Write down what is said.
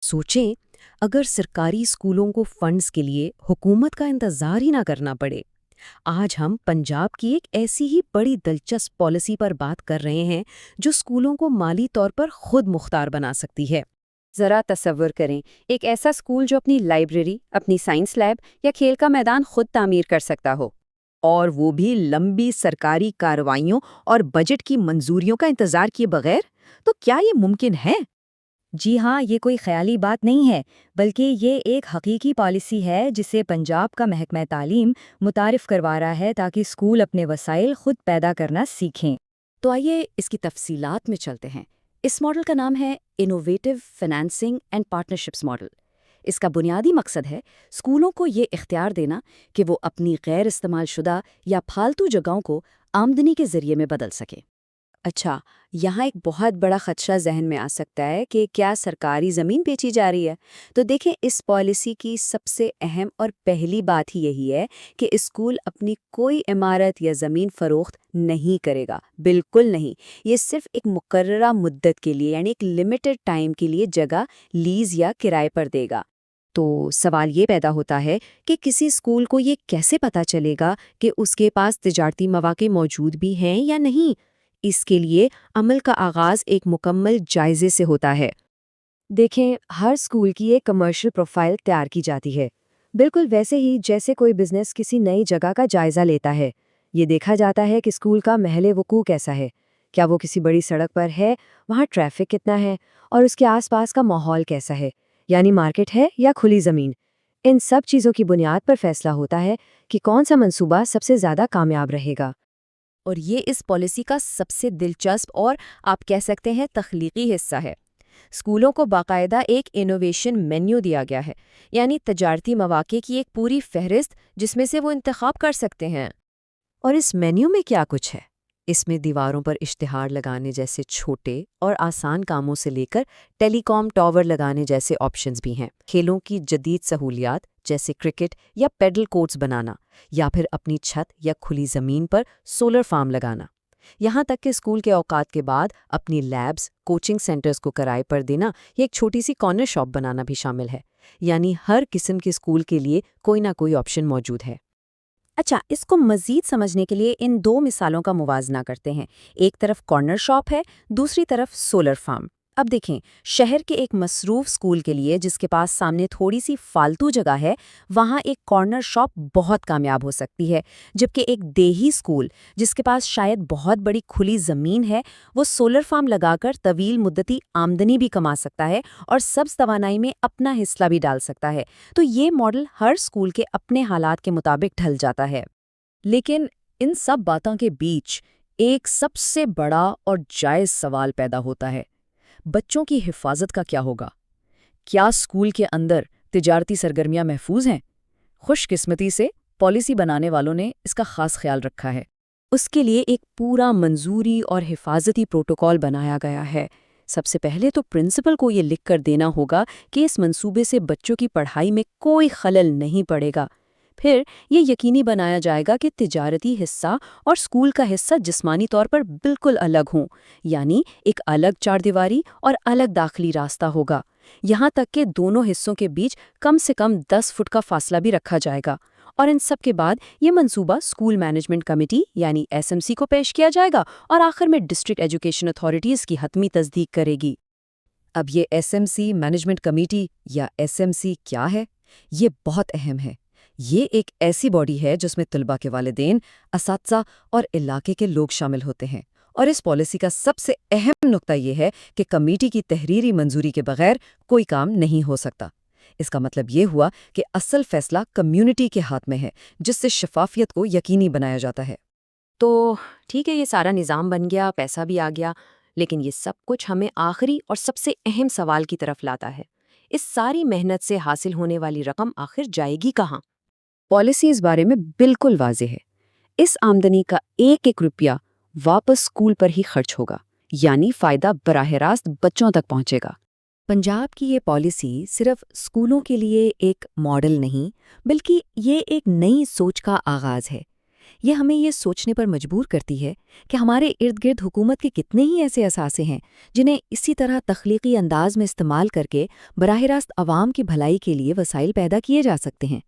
سوچیں اگر سرکاری اسکولوں کو فنڈز کے لیے حکومت کا انتظار ہی نہ کرنا پڑے۔ آج ہم پنجاب کی ایک ایسی ہی بڑی دلچسپ پالیسی پر بات کر رہے ہیں جو اسکولوں کو مالی طور پر خود مختار بنا سکتی ہے۔ ذرا تصور کریں، ایک ایسا اسکول جو اپنی لائبریری، اپنی سائنس لیب یا کھیل کا میدان خود تعمیر کر سکتا ہو۔ اور وہ بھی لمبی سرکاری کارروائیوں اور بجٹ کی منظوریوں کا انتظار کیے بغیر، تو کیا یہ ممکن ہے؟ جی ہاں، یہ کوئی خیالی بات نہیں ہے، بلکہ یہ ایک حقیقی پالیسی ہے جسے پنجاب کا محکمہ تعلیم متعارف کروا رہا ہے تاکہ اسکول اپنے وسائل خود پیدا کرنا سیکھیں۔ تو آئیے اس کی تفصیلات میں چلتے ہیں۔ اس ماڈل کا نام ہے innovative financing and partnerships model. اس کا بنیادی مقصد ہے اسکولوں کو یہ اختیار دینا کہ وہ اپنی غیر استعمال شدہ یا پھالتو جگہوں کو آمدنی کے ذریعے میں بدل سکیں۔ اچھا، یہاں ایک بہت بڑا خدشہ ذہن میں آ سکتا ہے کہ کیا سرکاری زمین بیچی جا رہی ہے؟ تو دیکھیں، اس پالیسی کی سب سے اہم اور پہلی بات ہی یہی ہے کہ اسکول اپنی کوئی عمارت یا زمین فروخت نہیں کرے گا، بالکل نہیں۔ یہ صرف ایک مقررہ مدت کے لیے، یعنی ایک لمیٹڈ ٹائم کے لیے جگہ لیز یا کرائے پر دے گا۔ تو سوال یہ پیدا ہوتا ہے کہ کسی اسکول کو یہ کیسے پتہ چلے گا کہ اس کے پاس تجارتی مواقع موجود بھی ہیں یا نہیں؟ اس کے لیے عمل کا آغاز ایک مکمل جائزے سے ہوتا ہے۔ دیکھیں، ہر اسکول کی ایک کمرشل پروفائل تیار کی جاتی ہے، بالکل ویسے ہی جیسے کوئی بزنس کسی نئی جگہ کا جائزہ لیتا ہے۔ یہ دیکھا جاتا ہے کہ اسکول کا محل وقوع کیسا ہے، کیا وہ کسی بڑی سڑک پر ہے، وہاں ٹریفک کتنا ہے، اور اس کے آس پاس کا ماحول کیسا ہے، یعنی مارکیٹ ہے یا کھلی زمین۔ ان سب چیزوں کی بنیاد پر فیصلہ ہوتا ہے کہ کون سا منصوبہ سب سے زیادہ کامیاب رہے گا۔ اور یہ اس پالیسی کا سب سے دلچسپ اور آپ کہہ سکتے ہیں تخلیقی حصہ ہے۔ اسکولوں کو باقاعدہ ایک انوویشن مینیو دیا گیا ہے، یعنی تجارتی مواقع کی ایک پوری فہرست جس میں سے وہ انتخاب کر سکتے ہیں۔ اور اس مینیو میں کیا کچھ ہے؟ اس میں دیواروں پر اشتہار لگانے جیسے چھوٹے اور آسان کاموں سے لے کر ٹیلی کام ٹاور لگانے جیسے آپشنز بھی ہیں۔ کھیلوں کی جدید سہولیات جیسے کرکٹ یا پیڈل کورٹس بنانا، یا پھر اپنی چھت یا کھلی زمین پر سولر فارم لگانا، یہاں تک کہ اسکول کے اوقات کے بعد اپنی لیبز، کوچنگ سینٹرز کو کرائے پر دینا یا ایک چھوٹی سی کارنر شاپ بنانا بھی شامل ہے۔ یعنی ہر قسم کے اسکول کے لیے کوئی نہ کوئی آپشن موجود ہے۔ اچھا، اس کو مزید سمجھنے کے لیے ان دو مثالوں کا موازنہ کرتے ہیں۔ ایک طرف کارنر شاپ ہے، دوسری طرف سولر فارم۔ اب دیکھیں، شہر کے ایک مصروف اسکول کے لیے جس کے پاس سامنے تھوڑی سی فالتو جگہ ہے، وہاں ایک کارنر شاپ بہت کامیاب ہو سکتی ہے، جبکہ ایک دیہی اسکول جس کے پاس شاید بہت بڑی کھلی زمین ہے، وہ سولر فارم لگا کر طویل مدتی آمدنی بھی کما سکتا ہے اور سبز توانائی میں اپنا حصہ بھی ڈال سکتا ہے۔ تو یہ ماڈل ہر اسکول کے اپنے حالات کے مطابق ڈھل جاتا ہے۔ لیکن ان سب باتوں کے بیچ ایک سب سے بڑا اور جائز سوال پیدا ہوتا ہے، بچوں کی حفاظت کا کیا ہوگا؟ کیا اسکول کے اندر تجارتی سرگرمیاں محفوظ ہیں؟ خوش قسمتی سے پالیسی بنانے والوں نے اس کا خاص خیال رکھا ہے۔ اس کے لیے ایک پورا منظوری اور حفاظتی پروٹوکول بنایا گیا ہے۔ سب سے پہلے تو پرنسپل کو یہ لکھ کر دینا ہوگا کہ اس منصوبے سے بچوں کی پڑھائی میں کوئی خلل نہیں پڑے گا۔ پھر یہ یقینی بنایا جائے گا کہ تجارتی حصہ اور اسکول کا حصہ جسمانی طور پر بالکل الگ ہوں، یعنی ایک الگ چاردیواری اور الگ داخلی راستہ ہوگا۔ یہاں تک کہ دونوں حصوں کے بیچ کم سے کم 10 فٹ کا فاصلہ بھی رکھا جائے گا۔ اور ان سب کے بعد یہ منصوبہ اسکول مینجمنٹ کمیٹی یعنی SMC کو پیش کیا جائے گا اور آخر میں ڈسٹرکٹ ایجوکیشن اتھارٹیز کی حتمی تصدیق کرے گی۔ اب یہ SMC مینجمنٹ کمیٹی یا SMC کیا ہے؟ یہ بہت اہم ہے۔ یہ ایک ایسی باڈی ہے جس میں طلباء کے والدین، اساتذہ اور علاقے کے لوگ شامل ہوتے ہیں، اور اس پالیسی کا سب سے اہم نقطہ یہ ہے کہ کمیٹی کی تحریری منظوری کے بغیر کوئی کام نہیں ہو سکتا۔ اس کا مطلب یہ ہوا کہ اصل فیصلہ کمیونٹی کے ہاتھ میں ہے، جس سے شفافیت کو یقینی بنایا جاتا ہے۔ تو ٹھیک ہے، یہ سارا نظام بن گیا، پیسہ بھی آ گیا، لیکن یہ سب کچھ ہمیں آخری اور سب سے اہم سوال کی طرف لاتا ہے۔ اس ساری محنت سے حاصل ہونے والی رقم آخر جائے گی کہاں؟ پالیسی اس بارے میں بالکل واضح ہے۔ اس آمدنی کا ایک ایک روپیہ واپس اسکول پر ہی خرچ ہوگا، یعنی فائدہ براہ راست بچوں تک پہنچے گا۔ پنجاب کی یہ پالیسی صرف اسکولوں کے لیے ایک ماڈل نہیں، بلکہ یہ ایک نئی سوچ کا آغاز ہے۔ یہ ہمیں یہ سوچنے پر مجبور کرتی ہے کہ ہمارے ارد گرد حکومت کے کتنے ہی ایسے اثاثے ہیں جنہیں اسی طرح تخلیقی انداز میں استعمال کر کے براہ راست عوام کی بھلائی کے لیے وسائل پیدا کیے جا سکتے ہیں۔